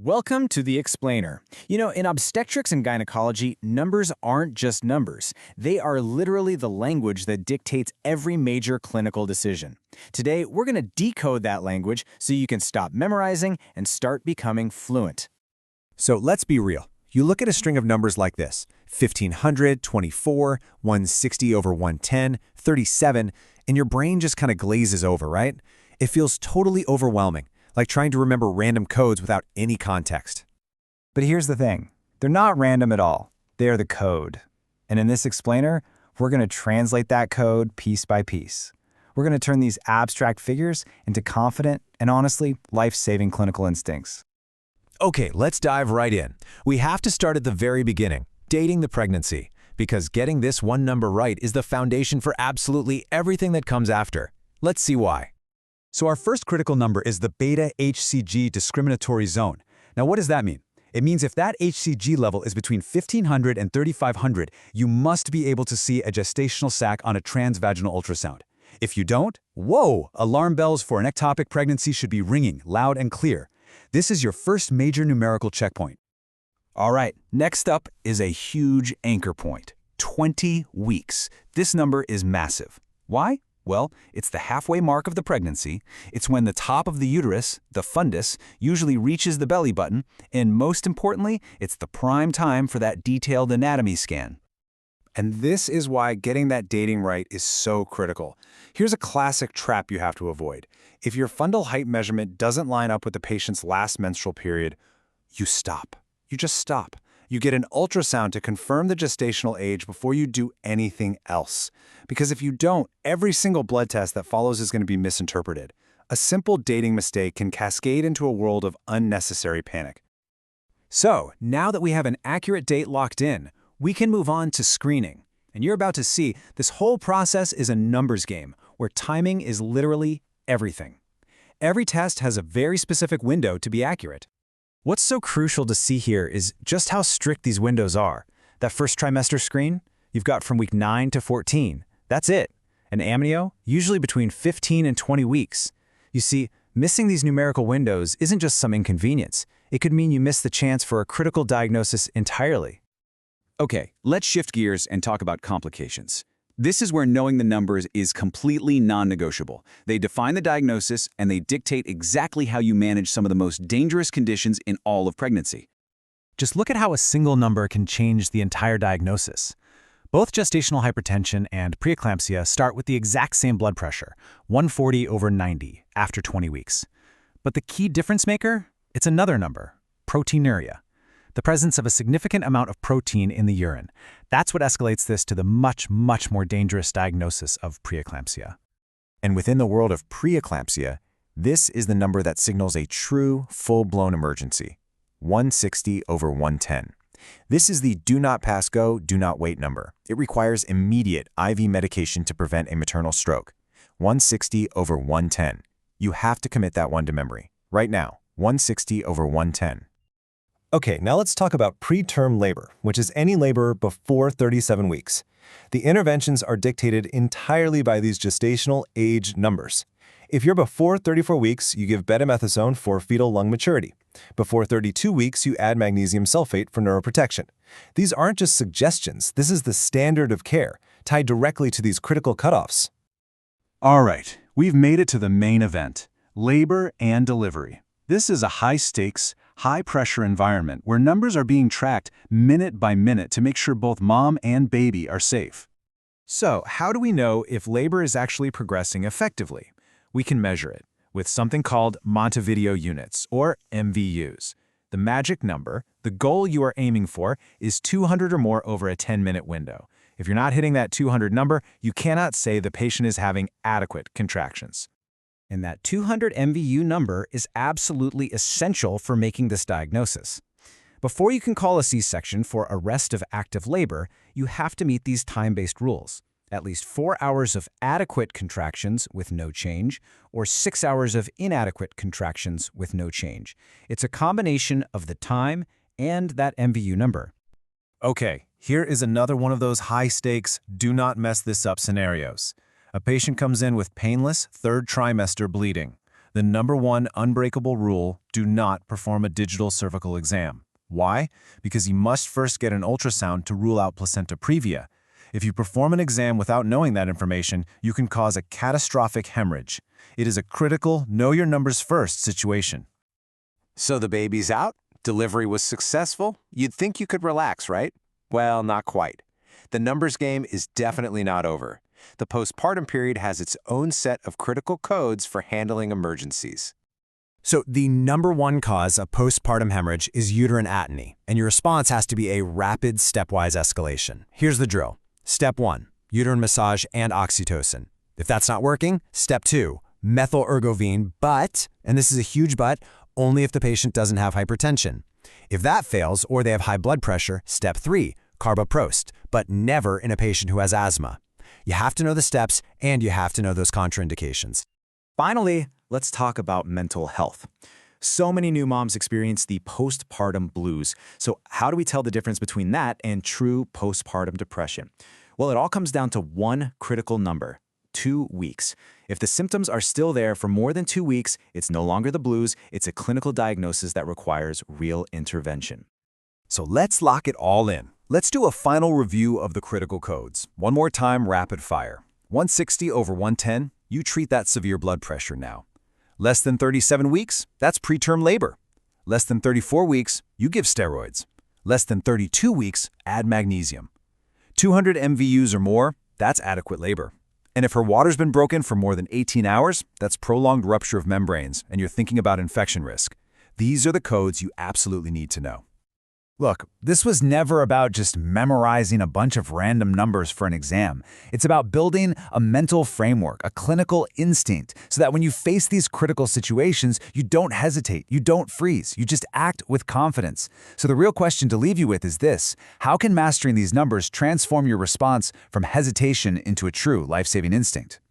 Welcome to The Explainer. In obstetrics and gynecology, numbers aren't just numbers. They are literally the language that dictates every major clinical decision. Today, we're going to decode that language so you can stop memorizing and start becoming fluent. So let's be real. You look at a string of numbers like this, 1500, 24, 160 over 110, 37, and your brain just kind of glazes over, right? It feels totally overwhelming, like trying to remember random codes without any context. But here's the thing. They're not random at all. They are the code. And in this explainer, we're going to translate that code piece by piece. We're going to turn these abstract figures into confident and honestly life-saving clinical instincts. Okay, let's dive right in. We have to start at the very beginning, dating the pregnancy, because getting this one number right is the foundation for absolutely everything that comes after. Let's see why. So our first critical number is the beta-HCG discriminatory zone. Now what does that mean? It means if that HCG level is between 1500 and 3500, you must be able to see a gestational sac on a transvaginal ultrasound. If you don't, whoa, alarm bells for an ectopic pregnancy should be ringing loud and clear. This is your first major numerical checkpoint. All right, next up is a huge anchor point, 20 weeks. This number is massive. Why? Well, it's the halfway mark of the pregnancy. It's when the top of the uterus, the fundus, usually reaches the belly button, and most importantly, it's the prime time for that detailed anatomy scan. And this is why getting that dating right is so critical. Here's a classic trap you have to avoid. If your fundal height measurement doesn't line up with the patient's last menstrual period, you stop. You just stop. You get an ultrasound to confirm the gestational age before you do anything else. Because if you don't, every single blood test that follows is going to be misinterpreted. A simple dating mistake can cascade into a world of unnecessary panic. So, now that we have an accurate date locked in, we can move on to screening. And you're about to see this whole process is a numbers game, where timing is literally everything. Every test has a very specific window to be accurate. What's so crucial to see here is just how strict these windows are. That first trimester screen, you've got from week 9 to 14. That's it. An amnio, usually between 15 and 20 weeks. You see, missing these numerical windows isn't just some inconvenience. It could mean you miss the chance for a critical diagnosis entirely. Okay, let's shift gears and talk about complications. This is where knowing the numbers is completely non-negotiable. They define the diagnosis and they dictate exactly how you manage some of the most dangerous conditions in all of pregnancy. Just look at how a single number can change the entire diagnosis. Both gestational hypertension and preeclampsia start with the exact same blood pressure, 140 over 90, after 20 weeks. But the key difference maker? It's another number, proteinuria. The presence of a significant amount of protein in the urine. That's what escalates this to the much, much more dangerous diagnosis of preeclampsia. And within the world of preeclampsia, this is the number that signals a true, full-blown emergency, 160 over 110. This is the do not pass go, do not wait number. It requires immediate IV medication to prevent a maternal stroke, 160 over 110. You have to commit that one to memory. Right now, 160 over 110. Okay, now let's talk about preterm labor, which is any labor before 37 weeks. The interventions are dictated entirely by these gestational age numbers. If you're before 34 weeks, you give betamethasone for fetal lung maturity. Before 32 weeks, you add magnesium sulfate for neuroprotection. These aren't just suggestions. This is the standard of care, tied directly to these critical cutoffs. All right, we've made it to the main event, labor and delivery. This is a high-stakes, high-pressure environment where numbers are being tracked minute by minute to make sure both mom and baby are safe. So, how do we know if labor is actually progressing effectively? We can measure it with something called Montevideo units, or MVUs. The magic number, the goal you are aiming for, is 200 or more over a 10-minute window. If you're not hitting that 200 number, you cannot say the patient is having adequate contractions. And that 200 MVU number is absolutely essential for making this diagnosis. Before you can call a C-section for arrest of active labor, you have to meet these time-based rules. At least 4 hours of adequate contractions with no change, or 6 hours of inadequate contractions with no change. It's a combination of the time and that MVU number. Okay, here is another one of those high-stakes, do not mess this up scenarios. A patient comes in with painless third trimester bleeding. The #1 unbreakable rule: do not perform a digital cervical exam. Why? Because you must first get an ultrasound to rule out placenta previa. If you perform an exam without knowing that information, you can cause a catastrophic hemorrhage. It is a critical know your numbers first situation. So the baby's out, delivery was successful, you'd think you could relax, right? Well, not quite. The numbers game is definitely not over. The postpartum period has its own set of critical codes for handling emergencies. So the #1 cause of postpartum hemorrhage is uterine atony, and your response has to be a rapid stepwise escalation. Here's the drill. Step 1, uterine massage and oxytocin. If that's not working, Step 2, methylergovine, but, and this is a huge but, only if the patient doesn't have hypertension. If that fails or they have high blood pressure, Step 3, carboprost, but never in a patient who has asthma. You have to know the steps, and you have to know those contraindications. Finally, let's talk about mental health. So many new moms experience the postpartum blues. So how do we tell the difference between that and true postpartum depression? Well, it all comes down to one critical number: 2 weeks. If the symptoms are still there for more than 2 weeks, it's no longer the blues, it's a clinical diagnosis that requires real intervention. So let's lock it all in. Let's do a final review of the critical codes. One more time, rapid fire. 160 over 110, you treat that severe blood pressure now. Less than 37 weeks, that's preterm labor. Less than 34 weeks, you give steroids. Less than 32 weeks, add magnesium. 200 MVUs or more, that's adequate labor. And if her water's been broken for more than 18 hours, that's prolonged rupture of membranes, and you're thinking about infection risk. These are the codes you absolutely need to know. Look, this was never about just memorizing a bunch of random numbers for an exam. It's about building a mental framework, a clinical instinct, so that when you face these critical situations, you don't hesitate, you don't freeze, you just act with confidence. So the real question to leave you with is this: how can mastering these numbers transform your response from hesitation into a true life-saving instinct?